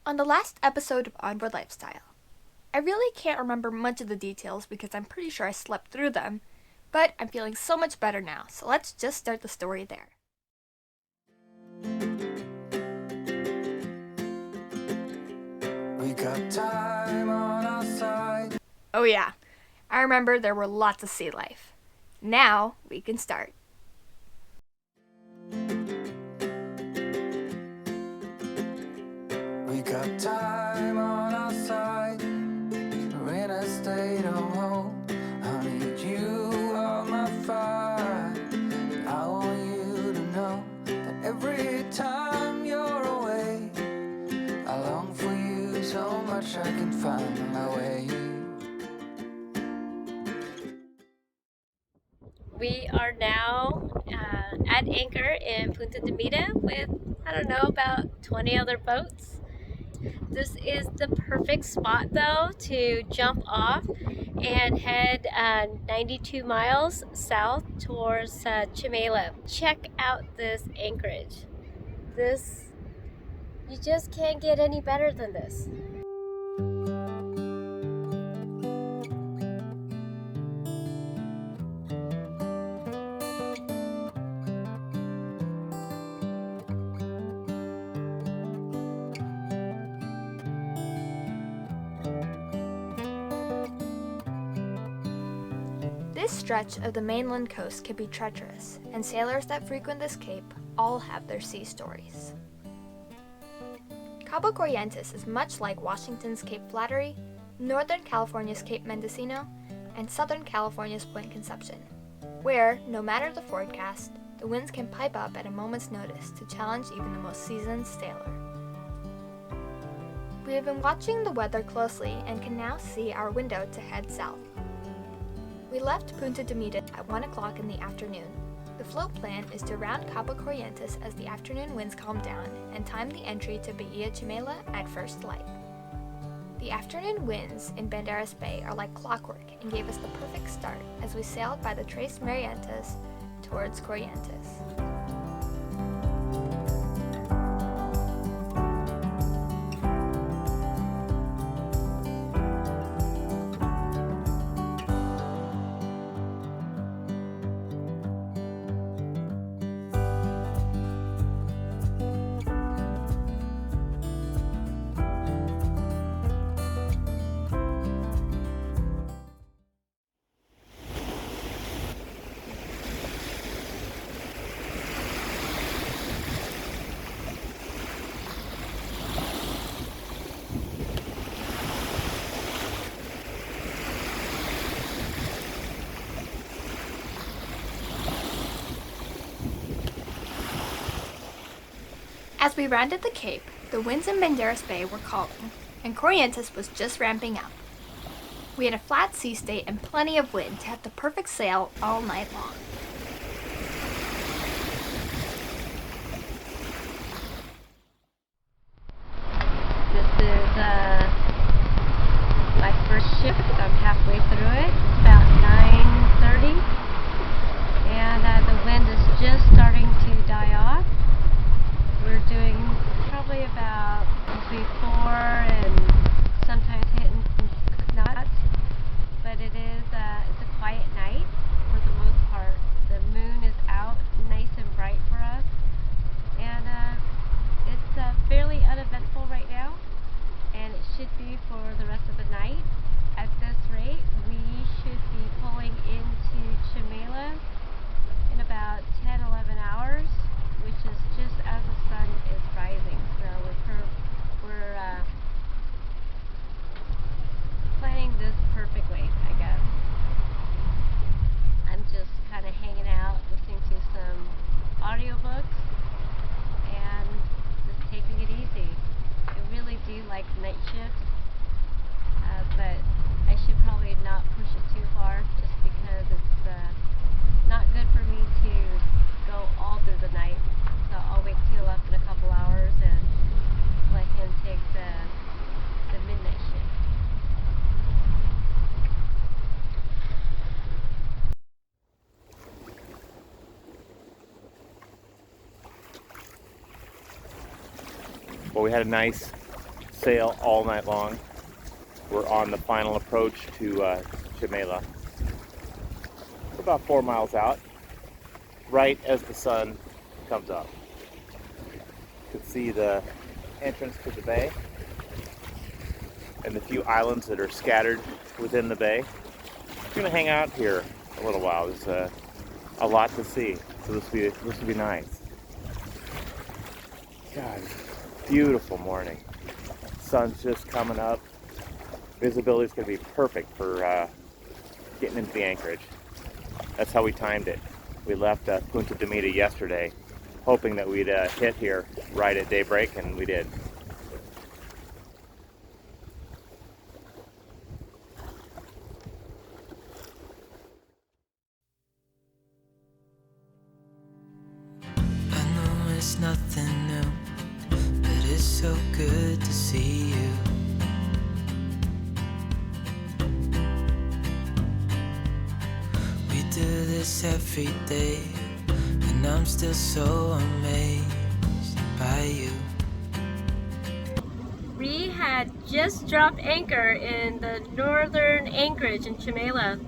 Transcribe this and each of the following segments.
On the last episode of Onboard Lifestyle, I really can't remember much of the details because I'm pretty sure I slept through them, but I'm feeling so much better now, so let's just start the story there. We got time on our side. Oh yeah, I remember there were lots of sea life. Now we can start. We got time on our side. We're in a state of hope. I need you on my fire. I want you to know that every time you're away, I long for you so much I can find my way. We are now at anchor in Punta de Mita with, I don't know, about 20 other boats. This is the perfect spot though to jump off and head 92 miles south towards Chamela. Check out this anchorage. You just can't get any better than this. This stretch of the mainland coast can be treacherous, and sailors that frequent this cape all have their sea stories. Cabo Corrientes is much like Washington's Cape Flattery, Northern California's Cape Mendocino, and Southern California's Point Conception, where, no matter the forecast, the winds can pipe up at a moment's notice to challenge even the most seasoned sailor. We have been watching the weather closely and can now see our window to head south. We left Punta de Mita at 1 o'clock in the afternoon. The float plan is to round Cabo Corrientes as the afternoon winds calm down and time the entry to Bahia Chamela at first light. The afternoon winds in Banderas Bay are like clockwork and gave us the perfect start as we sailed by the Tres Mariantas towards Corrientes. As we rounded the cape, the winds in Banderas Bay were calming, and Corrientes was just ramping up. We had a flat sea state and plenty of wind to have the perfect sail all night long. This is my first shift. I'm halfway through it. It's about 9:30, and the wind is just starting to die off. We're doing probably about between 4 and sometimes hitting some knots, but it's a quiet night for the most part. The moon is out, nice and bright for us, and it's fairly uneventful right now, and it should be for the rest of the night. At this rate, we should be pulling into Chamela in about 10-11 hours, which is just as the sun is rising. So we're planning this perfectly, I guess. I'm just kind of hanging out, listening to some audiobooks, and just taking it easy. I really do like night shifts, but I should probably not push it too hard, just because it's not good for me to go all through the night. So I'll wait till up in a couple hours and let him take the midnight shift. Well, we had a nice sail all night long. We're on the final approach to Chamela. We're about 4 miles out, right as the sun comes up. You can see the entrance to the bay and the few islands that are scattered within the bay. We're gonna hang out here a little while. There's a lot to see, so this will be nice. God, beautiful morning. Sun's just coming up. Visibility is gonna be perfect for getting into the anchorage. That's how we timed it. We left Punta Demita yesterday, hoping that we'd hit here right at daybreak, and we did. I know it's nothing new, but it's so good to see you. We do this every day, and I'm still so amazed by you. We had just dropped anchor in the northern anchorage in Chamela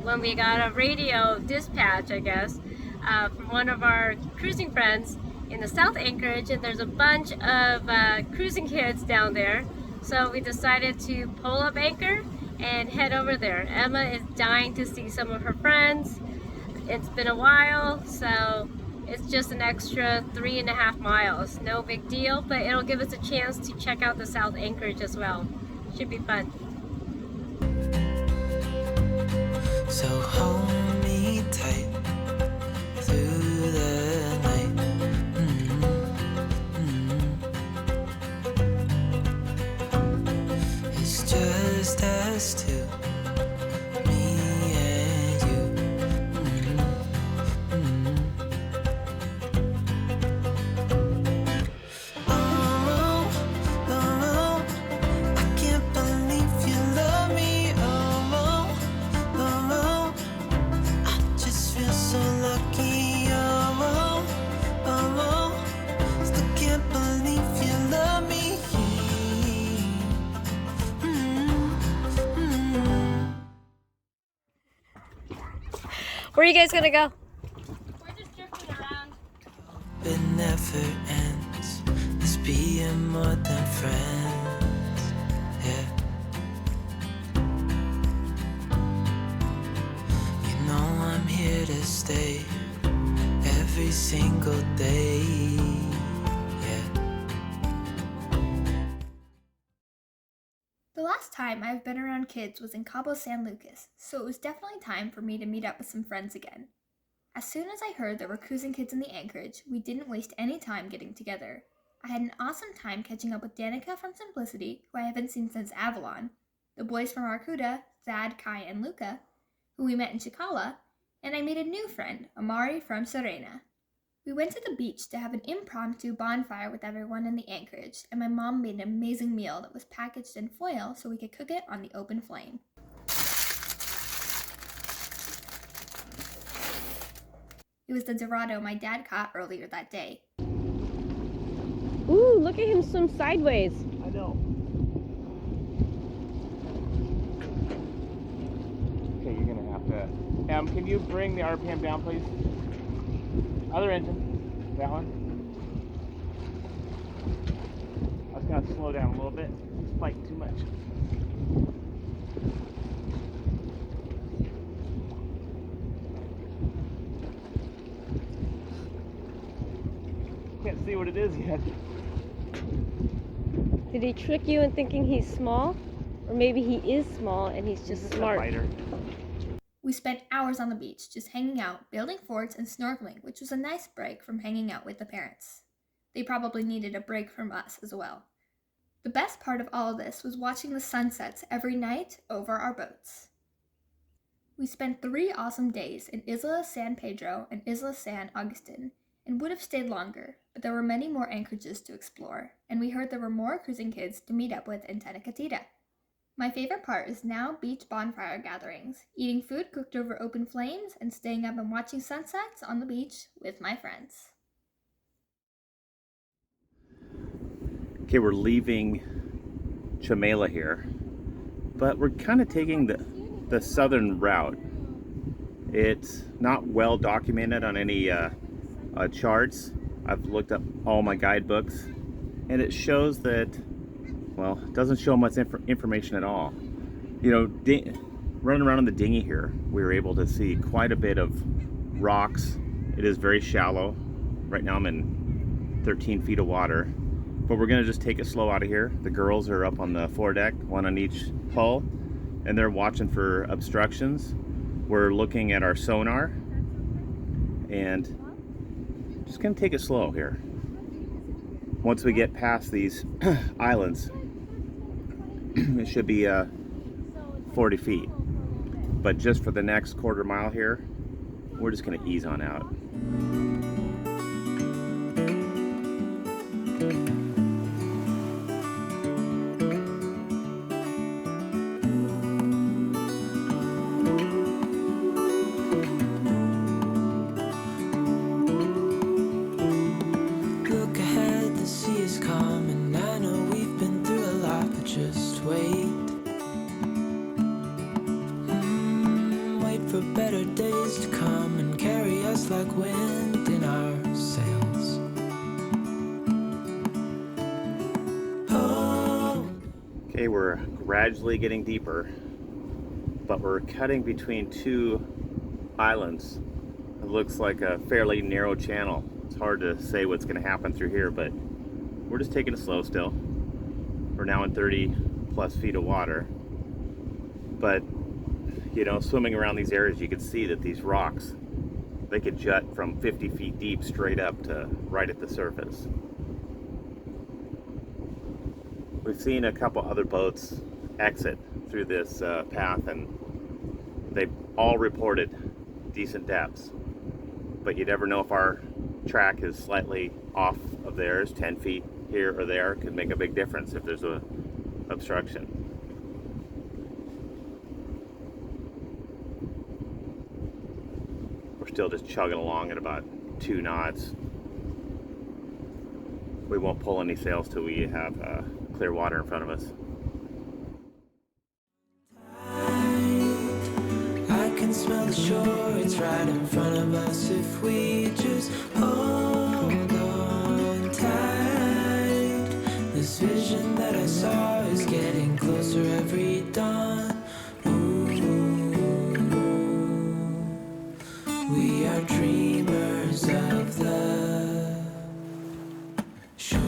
when we got a radio dispatch, I guess, from one of our cruising friends in the south anchorage, and there's a bunch of cruising kids down there. So we decided to pull up anchor and head over there. Emma is dying to see some of her friends. It's been a while, so it's just an extra 3.5 miles. No big deal, but it'll give us a chance to check out the south anchorage as well. Should be fun. So hold me tight through the night. It's just us two, me and you. Oh, oh, I can't believe you love me. Oh, oh, I just feel so lucky. Oh, oh, still can't believe you love me. Where are you guys gonna go? We're just drifting around. It never ends. It's being more than friends. Yeah. You know I'm here to stay every single day. Yeah. The last time I've been around kids was in Cabo San Lucas, so it was definitely time for me to meet up with some friends again. As soon as I heard there were cruising kids in the anchorage, we didn't waste any time getting together. I had an awesome time catching up with Danica from Simplicity, who I haven't seen since Avalon, the boys from Arcuda, Thad, Kai, and Luca, who we met in Chicala, and I made a new friend, Amari from Serena. We went to the beach to have an impromptu bonfire with everyone in the anchorage, and my mom made an amazing meal that was packaged in foil so we could cook it on the open flame. It was the Dorado my dad caught earlier that day. Ooh, look at him swim sideways. I know. Okay, you're gonna have to. Can you bring the RPM down, please? Other engine. That one. I was gonna slow down a little bit. It's fighting too much. Can't see what it is yet. Did he trick you in thinking he's small? Or maybe he is small and he's just smart. A fighter. We spent hours on the beach just hanging out, building forts, and snorkeling, which was a nice break from hanging out with the parents. They probably needed a break from us as well. The best part of all of this was watching the sunsets every night over our boats. We spent 3 awesome days in Isla San Pedro and Isla San Agustin, and would have stayed longer, but there were many more anchorages to explore, and we heard there were more cruising kids to meet up with in Tenacatita. My favorite part is now beach bonfire gatherings, eating food cooked over open flames, and staying up and watching sunsets on the beach with my friends. Okay, we're leaving Chamela here, but we're kind of taking the southern route. It's not well documented on any charts. I've looked up all my guidebooks, and it shows that, well, it doesn't show much information at all. You know, running around in the dinghy here, we were able to see quite a bit of rocks. It is very shallow. Right now I'm in 13 feet of water, but we're gonna just take it slow out of here. The girls are up on the foredeck, one on each hull, and they're watching for obstructions. We're looking at our sonar and just gonna take it slow here. Once we get past these islands, it should be 40 feet. But just for the next quarter mile here, we're just gonna ease on out. For better days to come and carry us like wind in our sails. Oh. Okay, we're gradually getting deeper, but we're cutting between two islands. It looks like a fairly narrow channel. It's hard to say what's going to happen through here, but we're just taking it slow still. We're now in 30 plus feet of water, but you know, swimming around these areas, you can see that these rocks, they could jut from 50 feet deep straight up to right at the surface. We've seen a couple other boats exit through this path, and they've all reported decent depths. But you never know if our track is slightly off of theirs, 10 feet here or there, could make a big difference if there's a obstruction. Still just chugging along at about 2 knots. We won't pull any sails till we have clear water in front of us. I can smell the shore, it's right in front of us if we just hold on tight. This vision that I saw is getting closer every dawn. We are dreamers of the shore.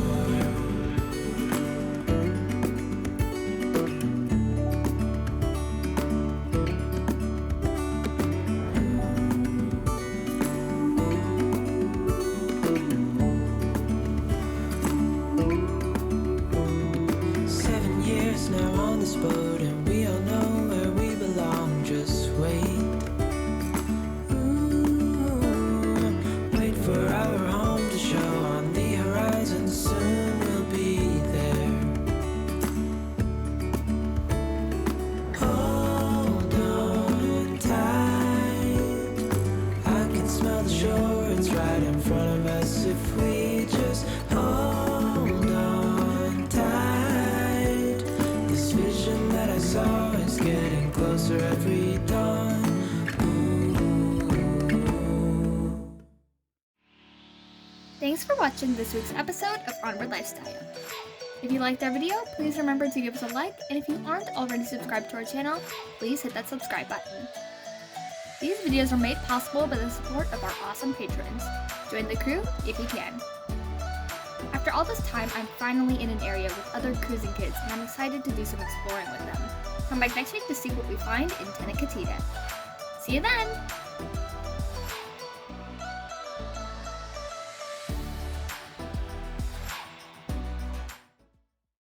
Seven years now on this boat, and we all know where we belong. Just wait. For our home to show on the horizon, soon we'll be there. Hold on tight. I can smell the shore, it's right in front of us if we just hold on tight. This vision that I saw is getting closer every dawn. Thanks for watching this week's episode of Onboard Lifestyle. If you liked our video, please remember to give us a like, and if you aren't already subscribed to our channel, please hit that subscribe button. These videos are made possible by the support of our awesome patrons. Join the crew if you can. After all this time, I'm finally in an area with other cruising kids, and I'm excited to do some exploring with them. Come back next week to see what we find in Tenacatita. See you then!